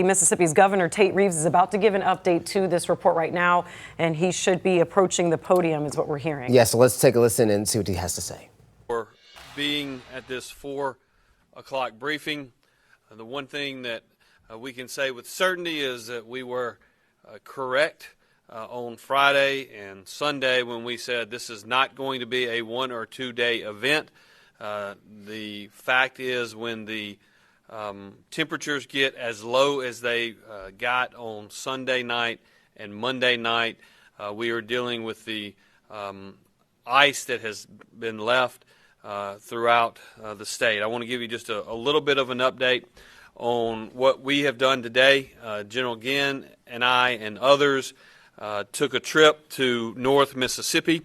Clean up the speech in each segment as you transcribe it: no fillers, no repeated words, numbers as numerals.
Mississippi's Governor Tate Reeves is about to give an update to this report right now, and he should be approaching the podium, is what we're hearing. Yeah, so let's take a listen and see what he has to say. For being at this 4 o'clock briefing, the one thing that we can say with certainty is that we were correct on Friday and Sunday when we said this is not going to be a 1 or 2 day event. The fact is, when the temperatures get as low as they got on Sunday night and Monday night, we are dealing with the ice that has been left throughout the state. I want to give you just a little bit of an update on what we have done today. General Ginn and I and others took a trip to North Mississippi.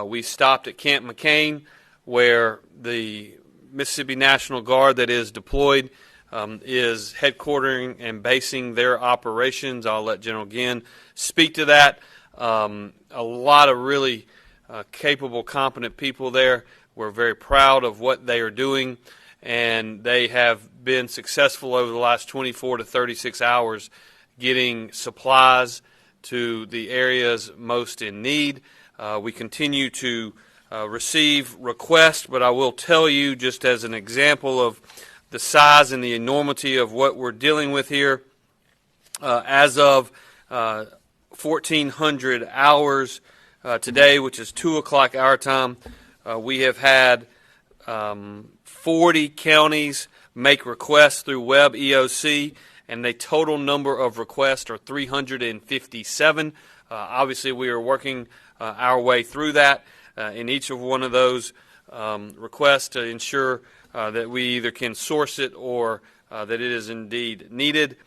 We stopped at Camp McCain, where the Mississippi National Guard that is deployed is headquartering and basing their operations. I'll let General Ginn speak to that. A lot of really capable, competent people there. We're very proud of what they are doing, and they have been successful over the last 24 to 36 hours getting supplies to the areas most in need. We continue to receive requests, but I will tell you, just as an example of the size and the enormity of what we're dealing with here, as of 1400 hours today, which is 2 o'clock our time, we have had 40 counties make requests through Web EOC, and the total number of requests are 357. Obviously, we are working our way through that in each of one of those requests to ensure that we either can source it or that it is indeed needed.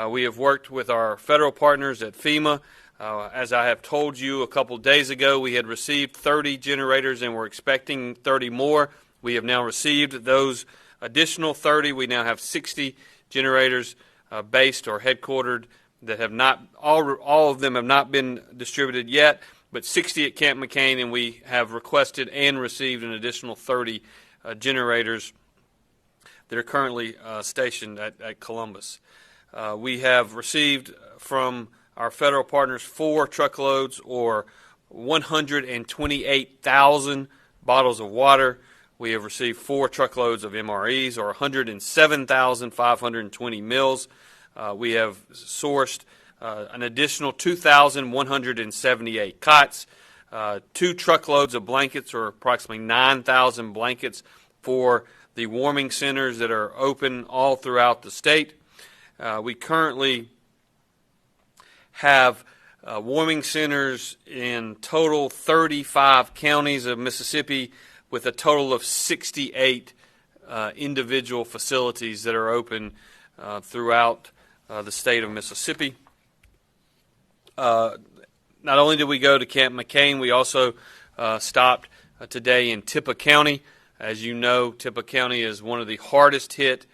We have worked with our federal partners at FEMA. As I have told you a couple days ago, we had received 30 generators and we're expecting 30 more. We have now received those additional 30. We now have 60 generators based or headquartered that have not, all of them have not been distributed yet, but 60 at Camp McCain, and we have requested and received an additional 30 generators that are currently stationed at Columbus. We have received from our federal partners 4 truckloads or 128,000 bottles of water. We have received 4 truckloads of MREs or 107,520 meals. We have sourced an additional 2,178 cots, 2 truckloads of blankets or approximately 9,000 blankets for the warming centers that are open all throughout the state. We currently have warming centers in total 35 counties of Mississippi with a total of 68 individual facilities that are open throughout the state of Mississippi. Not only did we go to Camp McCain, we also stopped today in Tippah County. As you know, Tippah County is one of the hardest hit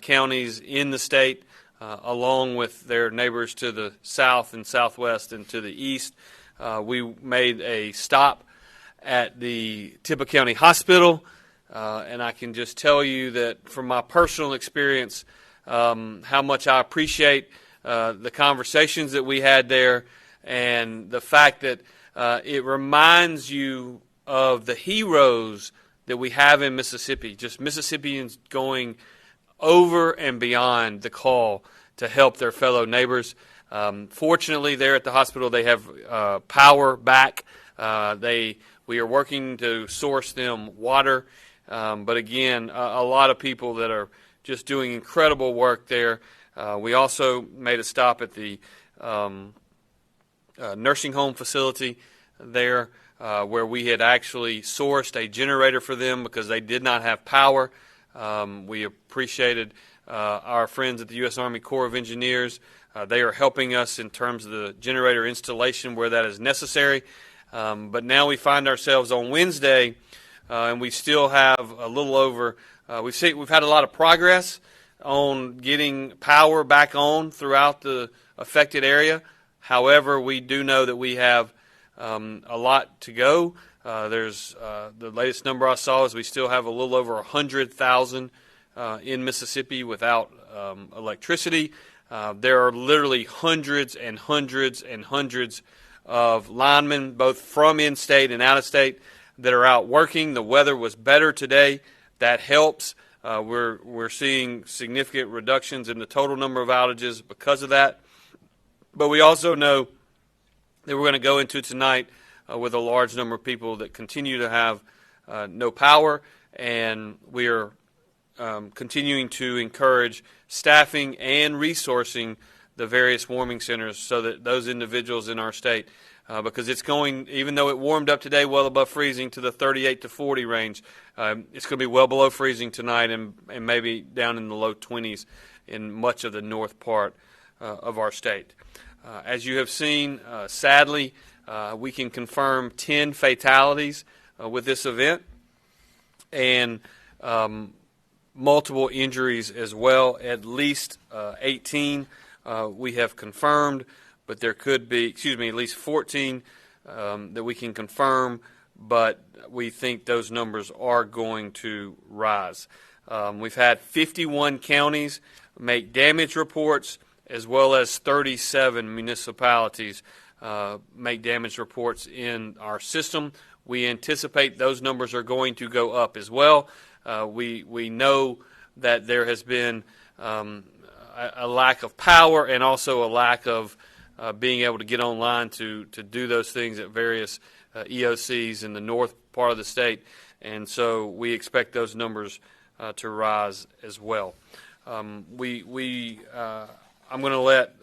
counties in the state, along with their neighbors to the south and southwest and to the east. We made a stop at the Tippah County Hospital, and I can just tell you that from my personal experience, how much I appreciate the conversations that we had there, and the fact that it reminds you of the heroes that we have in Mississippi, just Mississippians going over and beyond the call to help their fellow neighbors. Fortunately, there at the hospital, they have power back. We are working to source them water, but again, a lot of people that are just doing incredible work there. We also made a stop at the nursing home facility there, where we had actually sourced a generator for them because they did not have power. We appreciated our friends at the U.S. Army Corps of Engineers. They are helping us in terms of the generator installation where that is necessary. But now we find ourselves on Wednesday, and we still have a little over. We've had a lot of progress on getting power back on throughout the affected area. However, we do know that we have a lot to go. There's the latest number I saw is we still have a little over 100,000 in Mississippi without electricity. There are literally hundreds and hundreds and hundreds of linemen, both from in-state and out-of-state, that are out working. The weather was better today. That helps. We're seeing significant reductions in the total number of outages because of that. But we also know that we're going to go into tonight with a large number of people that continue to have no power, and we are continuing to encourage staffing and resourcing the various warming centers so that those individuals in our state, because it's going, even though it warmed up today well above freezing to the 38 to 40 range, it's going to be well below freezing tonight and maybe down in the low 20s in much of the north part of our state. As you have seen, sadly, we can confirm 10 fatalities with this event, and multiple injuries as well, at least 18 we have confirmed, but there could be, at least 14 that we can confirm, but we think those numbers are going to rise. We've had 51 counties make damage reports, as well as 37 municipalities make damage reports in our system. We anticipate those numbers are going to go up as well. We know that there has been a lack of power and also a lack of being able to get online to do those things at various EOCs in the north part of the state, and so we expect those numbers to rise as well. I'm going to let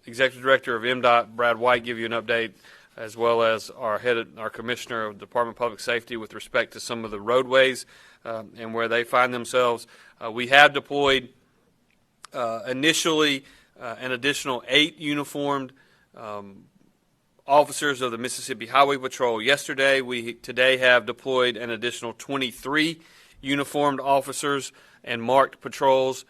Executive Director of MDOT, Brad White, give you an update, as well as our Commissioner of the Department of Public Safety with respect to some of the roadways and where they find themselves. We have deployed initially an additional 8 uniformed officers of the Mississippi Highway Patrol yesterday. We today have deployed an additional 23 uniformed officers and marked patrols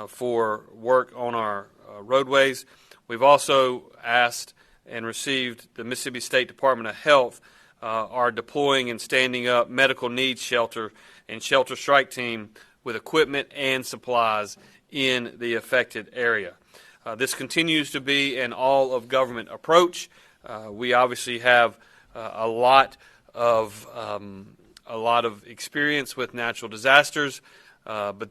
for work on our roadways. We've also asked and received the Mississippi State Department of Health are deploying and standing up medical needs shelter and shelter strike team with equipment and supplies in the affected area. This continues to be an all-of-government approach. We obviously have a lot of experience with natural disasters, but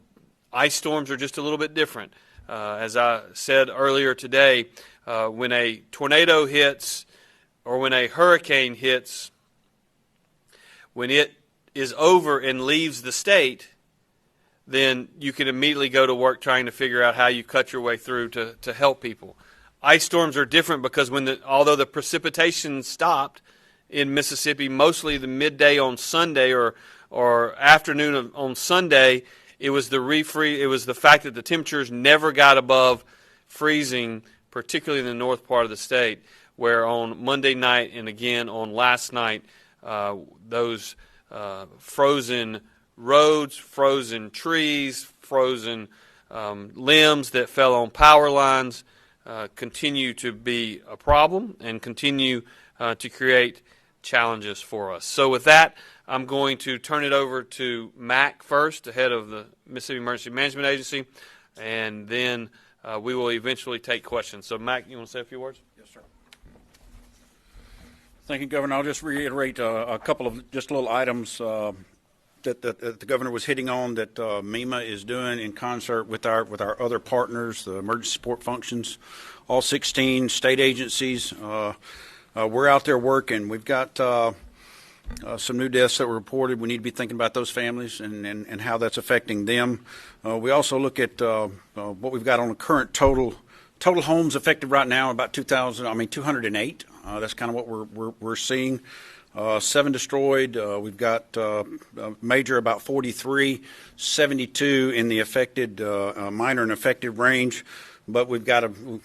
ice storms are just a little bit different. As I said earlier today, when a tornado hits or when a hurricane hits, when it is over and leaves the state, then you can immediately go to work trying to figure out how you cut your way through to help people. Ice storms are different because although the precipitation stopped in Mississippi mostly the midday on Sunday or afternoon on Sunday, it was the fact that the temperatures never got above freezing, particularly in the north part of the state, where on Monday night and again on last night, those frozen roads, frozen trees, frozen limbs that fell on power lines continue to be a problem and continue to create challenges for us. So with that, I'm going to turn it over to Mac first, the head of the Mississippi Emergency Management Agency, and then we will eventually take questions. So Mac, you want to say a few words? Yes, sir. Thank you, Governor. I'll just reiterate a couple of just little items that the governor was hitting on that MEMA is doing in concert with our other partners, the emergency support functions, all 16 state agencies. We're out there working. We've got some new deaths that were reported. We need to be thinking about those families and how that's affecting them. We also look at what we've got on the current total homes affected right now, about 208. That's kind of what we're seeing. 7 destroyed. We've got major about 43, 72 in the affected, minor and affected range. But we're going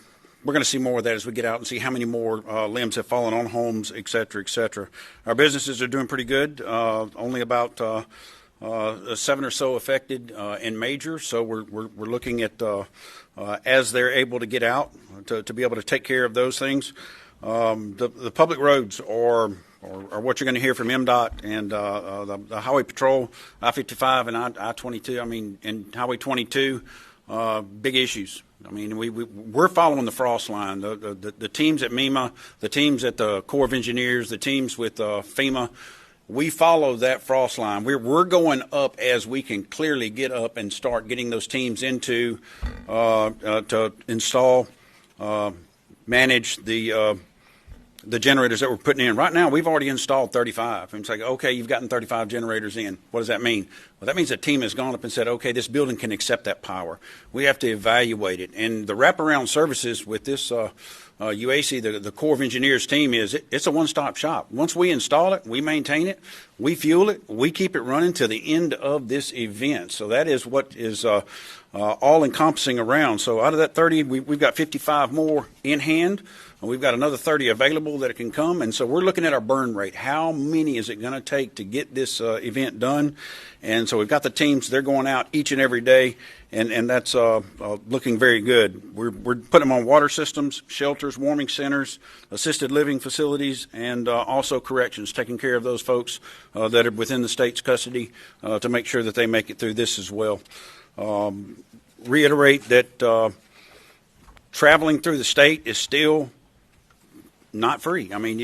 to see more of that as we get out and see how many more limbs have fallen on homes, et cetera, et cetera. Our businesses are doing pretty good. Only about 7 or so affected in major. So we're looking at as they're able to get out to be able to take care of those things. The public roads are what you're going to hear from MDOT and the Highway Patrol, I-55 and I-22. And Highway 22, big issues. I mean, we're following the frost line. The teams at MEMA, the teams at the Corps of Engineers, the teams with FEMA, we follow that frost line. We're going up as we can clearly get up and start getting those teams into to install, manage the generators that we're putting in. Right now, we've already installed 35. And it's like, okay, you've gotten 35 generators in. What does that mean? Well, that means a team has gone up and said, okay, this building can accept that power. We have to evaluate it. And the wraparound services with this UAC, the Corps of Engineers team, it's a one-stop shop. Once we install it, we maintain it, we fuel it, we keep it running to the end of this event. So that is what is all-encompassing around. So out of that 30, we've got 55 more in hand. We've got another 30 available that can come, and so we're looking at our burn rate. How many is it going to take to get this event done? And so we've got the teams. They're going out each and every day, and that's looking very good. We're putting them on water systems, shelters, warming centers, assisted living facilities, and also corrections, taking care of those folks that are within the state's custody to make sure that they make it through this as well. Reiterate that traveling through the state is still not free. I mean,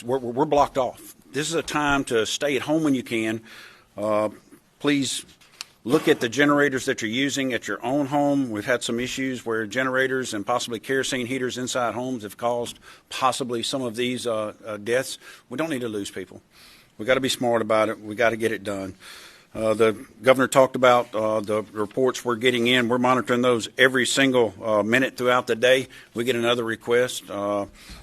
we're blocked off. This is a time to stay at home when you can. Please look at the generators that you're using at your own home. We've had some issues where generators and possibly kerosene heaters inside homes have caused possibly some of these deaths. We don't need to lose people. We've got to be smart about it. We've got to get it done. The governor talked about the reports we're getting in. We're monitoring those every single minute throughout the day. We get another request.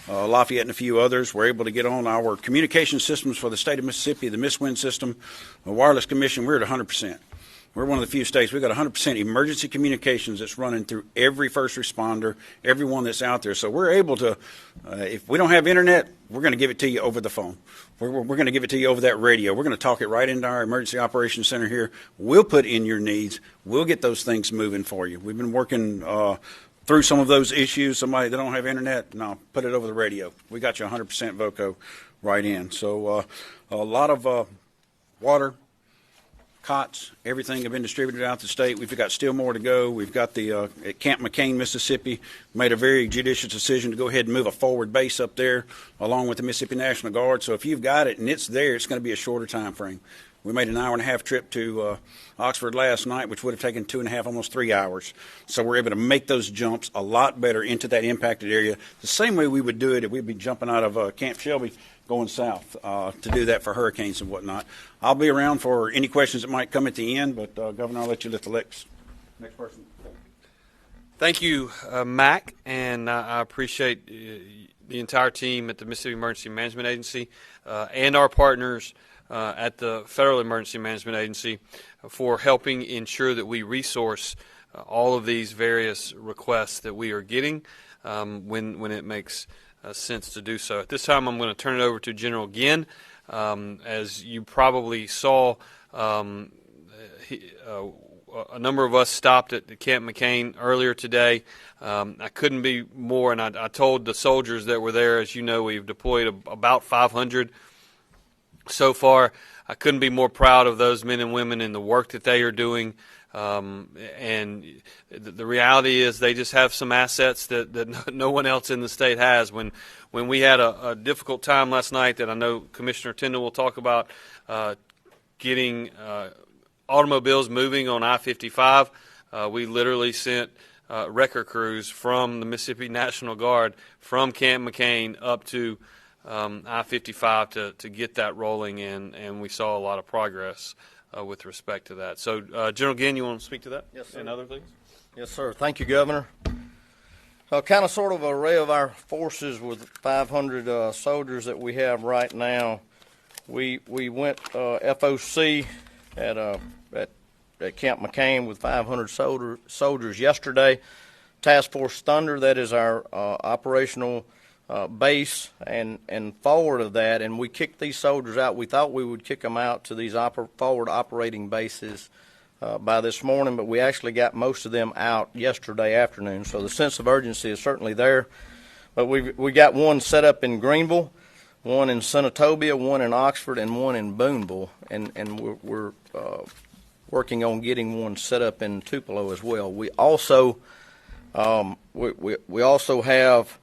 Lafayette and a few others were able to get on our communication systems for the state of Mississippi, the MISWIN system, the Wireless Commission. We're at 100%. We're one of the few states. We've got 100% emergency communications that's running through every first responder, everyone that's out there. So we're able to, if we don't have internet, we're going to give it to you over the phone. We're going to give it to you over that radio. We're going to talk it right into our emergency operations center here. We'll put in your needs. We'll get those things moving for you. We've been working through some of those issues. Somebody that don't have internet, no, put it over the radio. We got you 100% VOCO right in. So a lot of water, cots, everything have been distributed out the state. We've got still more to go. We've got the at Camp McCain, Mississippi, made a very judicious decision to go ahead and move a forward base up there along with the Mississippi National Guard. So if you've got it and it's there, it's going to be a shorter time frame. We made an hour-and-a-half trip to Oxford last night, which would have taken 2.5, almost 3 hours. So we're able to make those jumps a lot better into that impacted area, the same way we would do it if we'd be jumping out of Camp Shelby going south to do that for hurricanes and whatnot. I'll be around for any questions that might come at the end, but Governor, I'll let you let the next person. Thank you, Mac, and I appreciate the entire team at the Mississippi Emergency Management Agency and our partners at the Federal Emergency Management Agency for helping ensure that we resource all of these various requests that we are getting when it makes sense to do so. At this time, I'm going to turn it over to General Ginn. As you probably saw, a number of us stopped at Camp McCain earlier today. I couldn't be more, and I told the soldiers that were there, as you know, we've deployed about 500 so far. I couldn't be more proud of those men and women and the work that they are doing. And the reality is they just have some assets that no one else in the state has. When we had a difficult time last night that I know Commissioner Tindall will talk about, getting automobiles moving on I-55, we literally sent wrecker crews from the Mississippi National Guard from Camp McCain up to I-55 to get that rolling, and we saw a lot of progress with respect to that. So, General Ginn, you want to speak to that? Yes, sir. And other things? Yes, sir. Thank you, Governor. Kind of sort of array of our forces with 500 soldiers that we have right now. We went FOC at Camp McCain with 500 soldiers yesterday. Task Force Thunder, that is our operational base, and forward of that, and we kicked these soldiers out. We thought we would kick them out to these forward operating bases by this morning, but we actually got most of them out yesterday afternoon. So the sense of urgency is certainly there. But we got one set up in Greenville, one in Senatobia, one in Oxford, and one in Boonville, and we're working on getting one set up in Tupelo as well. We also We also have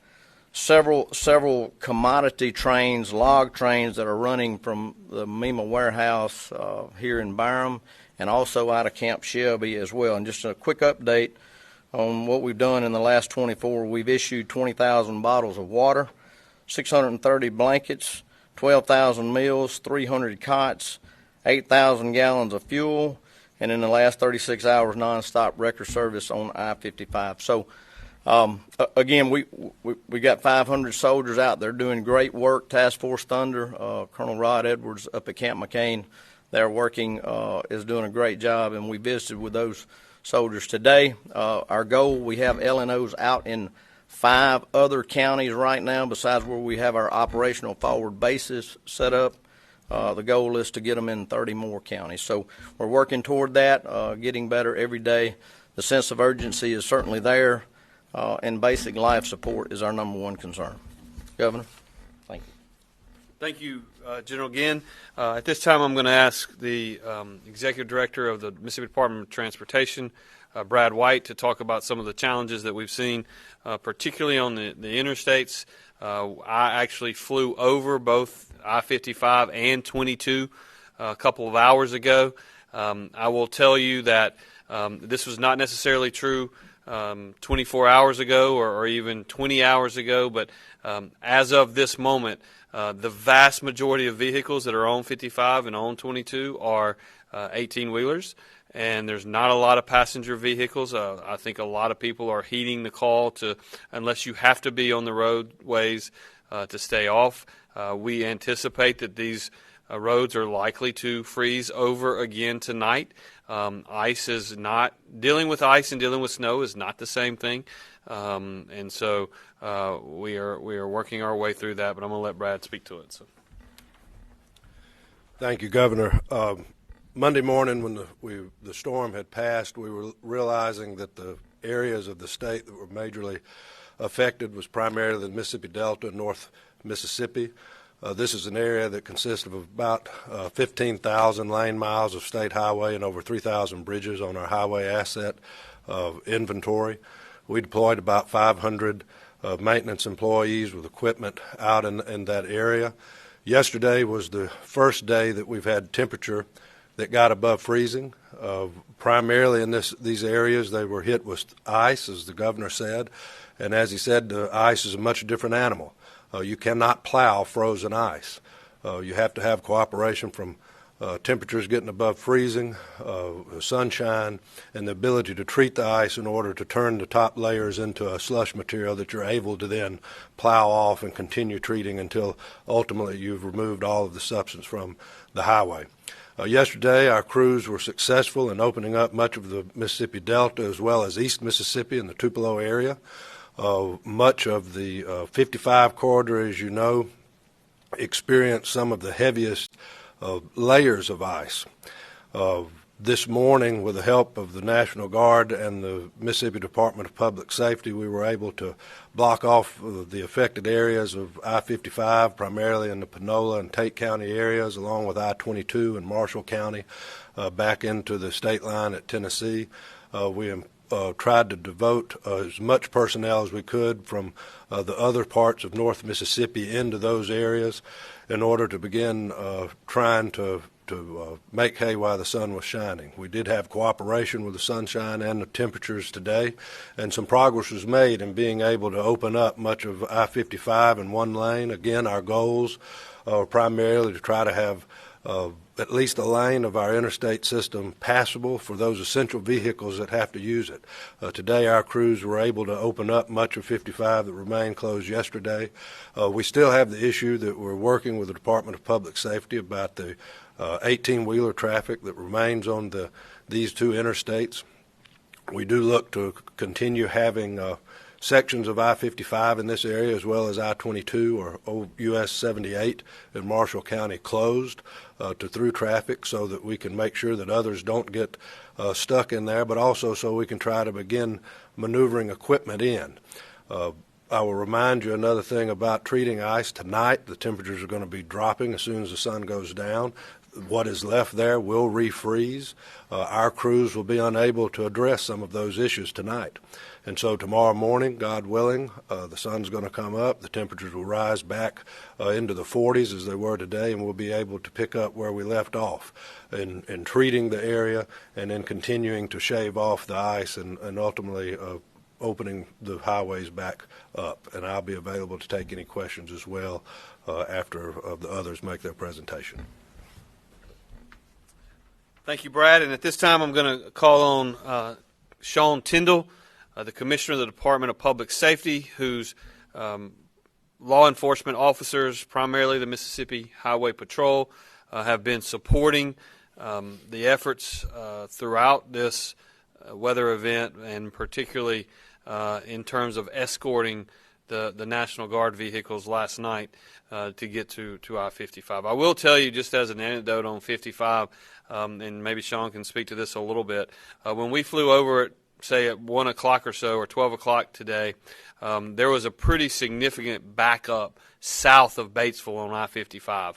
several commodity trains, log trains that are running from the MEMA warehouse here in Byram and also out of Camp Shelby as well. And just a quick update on what we've done in the last 24, we've issued 20,000 bottles of water, 630 blankets, 12,000 meals, 300 cots, 8,000 gallons of fuel, and in the last 36 hours, nonstop record service on I-55. So, again, we got 500 soldiers out there doing great work. Task Force Thunder, Colonel Rod Edwards up at Camp McCain, they're working, is doing a great job, and we visited with those soldiers today. Our goal, we have LNOs out in 5 other counties right now besides where we have our operational forward bases set up. The goal is to get them in 30 more counties. So we're working toward that, getting better every day. The sense of urgency is certainly there, and basic life support is our number one concern. Governor, thank you. Thank you, General Ginn. At this time, I'm going to ask the Executive Director of the Mississippi Department of Transportation, Brad White, to talk about some of the challenges that we've seen, particularly on the interstates. I actually flew over both I-55 and 22 a couple of hours ago. I will tell you that this was not necessarily true 24 hours ago or even 20 hours ago, but as of this moment, the vast majority of vehicles that are on 55 and on 22 are 18-wheelers, and there's not a lot of passenger vehicles. I think a lot of people are heeding the call to, unless you have to be on the roadways, to stay off. We anticipate that these roads are likely to freeze over again tonight. Ice is not, dealing with ice and dealing with snow is not the same thing. And so we are working our way through that, but I'm going to let Brad speak to it. So. Thank you, Governor. Monday morning when the storm had passed, we were realizing that the areas of the state that were majorly affected was primarily the Mississippi Delta and North Mississippi. This is an area that consists of about 15,000 lane miles of state highway and over 3,000 bridges on our highway asset inventory. We deployed about 500 maintenance employees with equipment out in that area. Yesterday was the first day that we've had temperature that got above freezing. Primarily in these areas, they were hit with ice, as the governor said. And as he said, the ice is a much different animal. You cannot plow frozen ice. You have to have cooperation from temperatures getting above freezing, sunshine, and the ability to treat the ice in order to turn the top layers into a slush material that you're able to then plow off and continue treating until ultimately you've removed all of the substance from the highway. Yesterday, our crews were successful in opening up much of the Mississippi Delta as well as East Mississippi and the Tupelo area. Much of the 55 corridor, as you know, experienced some of the heaviest layers of ice. This morning, with the help of the National Guard and the Mississippi Department of Public Safety, we were able to block off the affected areas of I-55, primarily in the Panola and Tate County areas, along with I-22 and Marshall County, back into the state line at Tennessee. We tried to devote as much personnel as we could from the other parts of North Mississippi into those areas in order to begin trying to make hay while the sun was shining. We did have cooperation with the sunshine and the temperatures today, and some progress was made in being able to open up much of I-55 in one lane. Again, our goals are primarily to try to have at least a lane of our interstate system passable for those essential vehicles that have to use it. Today, our crews were able to open up much of 55 that remained closed yesterday. We still have the issue that we're working with the Department of Public Safety about the 18-wheeler traffic that remains on these two interstates. We do look to continue having sections of I-55 in this area as well as I-22 or US 78 in Marshall County closed to through traffic so that we can make sure that others don't get stuck in there, but also so we can try to begin maneuvering equipment in. I will remind you another thing about treating ice. Tonight, the temperatures are going to be dropping as soon as the sun goes down. what is left there will refreeze. Our crews will be unable to address some of those issues tonight. And so tomorrow morning, God willing, the sun's going to come up, the temperatures will rise back into the 40s as they were today, and we'll be able to pick up where we left off in treating the area and then continuing to shave off the ice and ultimately opening the highways back up. And I'll be available to take any questions as well after the others make their presentation. Thank you, Brad. And at this time, I'm going to call on Sean Tyndall, the Commissioner of the Department of Public Safety, whose law enforcement officers, primarily the Mississippi Highway Patrol, have been supporting the efforts throughout this weather event, and particularly in terms of escorting the National Guard vehicles last night to get to I-55. I will tell you, just as an anecdote on 55, and maybe Sean can speak to this a little bit, when we flew over it, say at 1 o'clock or so, or 12 o'clock today, there was a pretty significant backup south of Batesville on I-55.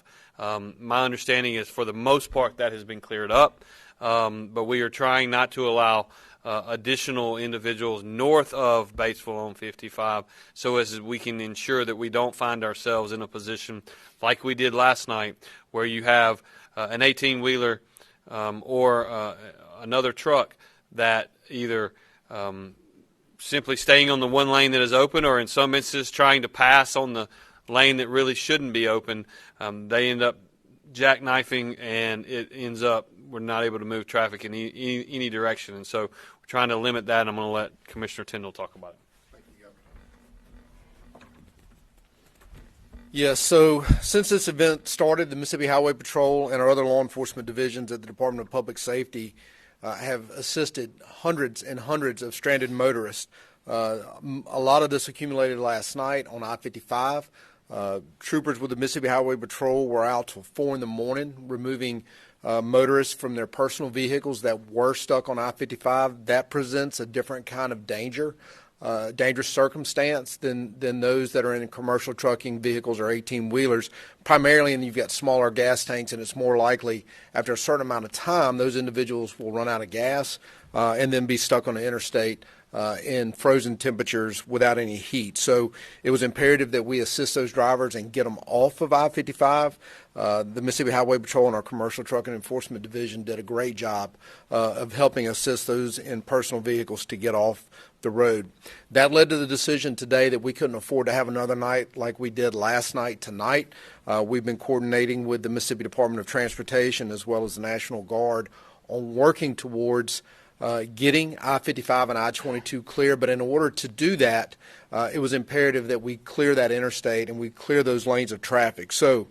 My understanding is for the most part that has been cleared up, but we are trying not to allow additional individuals north of Batesville on 55 so as we can ensure that we don't find ourselves in a position like we did last night where you have an 18-wheeler or another truck that either simply staying on the one lane that is open, or in some instances trying to pass on the lane that really shouldn't be open. They end up jackknifing, and it ends up we're not able to move traffic in any direction. And so we're trying to limit that. I'm going to let Commissioner Tyndall talk about it. Yes, so since this event started, the Mississippi Highway Patrol and our other law enforcement divisions at the Department of Public Safety have assisted hundreds and hundreds of stranded motorists. A lot of this accumulated last night on I-55. Troopers with the Mississippi Highway Patrol were out till 4 in the morning removing motorists from their personal vehicles that were stuck on I-55. That presents a different kind of dangerous circumstance than those that are in commercial trucking vehicles or 18-wheelers, primarily, and you've got smaller gas tanks, and it's more likely after a certain amount of time those individuals will run out of gas and then be stuck on the interstate in frozen temperatures without any heat. So it was imperative that we assist those drivers and get them off of I-55. The Mississippi Highway Patrol and our Commercial Trucking Enforcement Division did a great job of helping assist those in personal vehicles to get off the road. That led to the decision today that we couldn't afford to have another night like we did last night tonight. We've been coordinating with the Mississippi Department of Transportation as well as the National Guard on working towards getting I-55 and I-22 clear, but in order to do that, it was imperative that we clear that interstate and we clear those lanes of traffic. So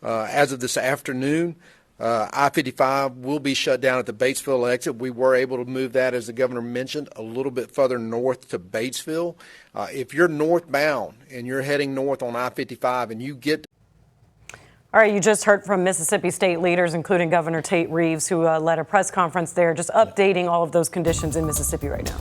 as of this afternoon, I-55 will be shut down at the Batesville exit. We were able to move that, as the governor mentioned, a little bit further north to Batesville. If you're northbound and you're heading north on I-55 and you get All right, you just heard from Mississippi state leaders, including Governor Tate Reeves, who led a press conference there, just updating all of those conditions in Mississippi right now.